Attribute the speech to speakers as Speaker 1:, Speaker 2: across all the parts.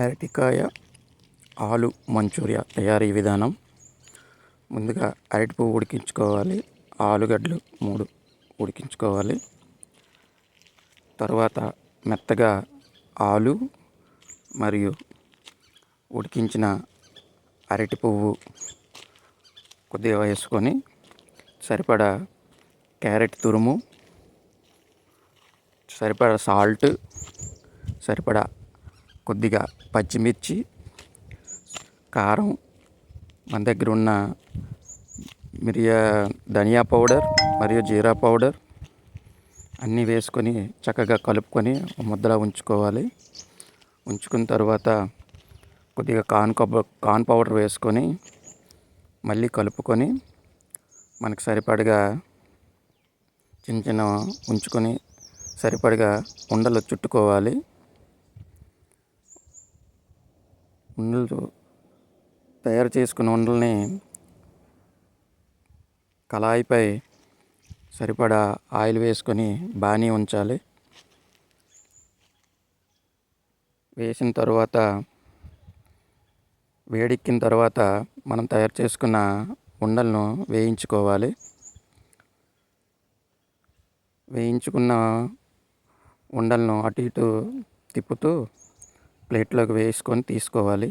Speaker 1: అరటికాయ ఆలు మంచూరియా తయారీ విధానం. ముందుగా అరటి పువ్వు ఉడికించుకోవాలి. ఆలుగడ్డలు 3 ఉడికించుకోవాలి. తర్వాత మెత్తగా ఆలు మరియు ఉడికించిన అరటి పువ్వు కొద్దిగా వేసుకొని సరిపడా క్యారెట్ తురుము, సరిపడా సాల్ట్, సరిపడా కొద్దిగా పచ్చిమిర్చి, కారం, మన దగ్గర ఉన్న ధనియా పౌడర్ మరియు జీరా పౌడర్ అన్నీ వేసుకొని చక్కగా కలుపుకొని ముద్దలా ఉంచుకోవాలి. ఉంచుకున్న తర్వాత కొద్దిగా కార్న్ పౌడర్ వేసుకొని మళ్ళీ కలుపుకొని మనకు సరిపడగా చిన్న చిన్న ఉంచుకొని సరిపడగా ఉండలు చుట్టుకోవాలి. ఉండలు తయారు చేసుకున్న ఉండల్ని కళాయిపై సరిపడా ఆయిల్ వేసుకొని బాగా ఉంచాలి. వేసిన తర్వాత వేడెక్కిన తర్వాత మనం తయారు చేసుకున్న ఉండలను వేయించుకోవాలి. వేయించుకున్న ఉండలను అటు ఇటు తిప్పుతూ ప్లేట్లోకి వేసుకొని తీసుకోవాలి.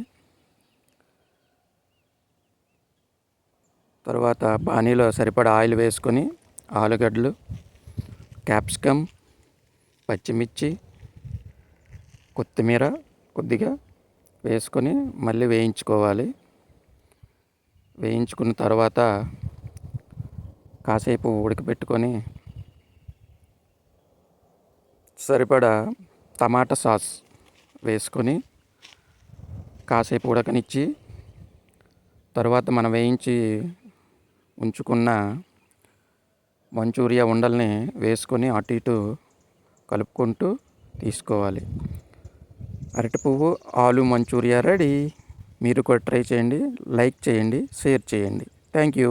Speaker 1: తర్వాత పానీలో సరిపడా ఆయిల్ వేసుకొని ఆలుగడ్డలు, క్యాప్సికమ్, పచ్చిమిర్చి, కొత్తిమీర కొద్దిగా వేసుకొని మళ్ళీ వేయించుకోవాలి. వేయించుకున్న తర్వాత కాసేపు ఉడకబెట్టుకొని సరిపడా టమాటా సాస్ వేసుకొని కాసేపు ఉడకనిచ్చి తర్వాత మనం వేయించి ఉంచుకున్న మంచూరియా ఉండల్ని వేసుకొని అటు ఇటు కలుపుకుంటూ తీసుకోవాలి. అరటి పువ్వు ఆలు మంచూరియా రెడీ. మీరు కూడా ట్రై చేయండి, లైక్ చేయండి, షేర్ చేయండి. Thank you.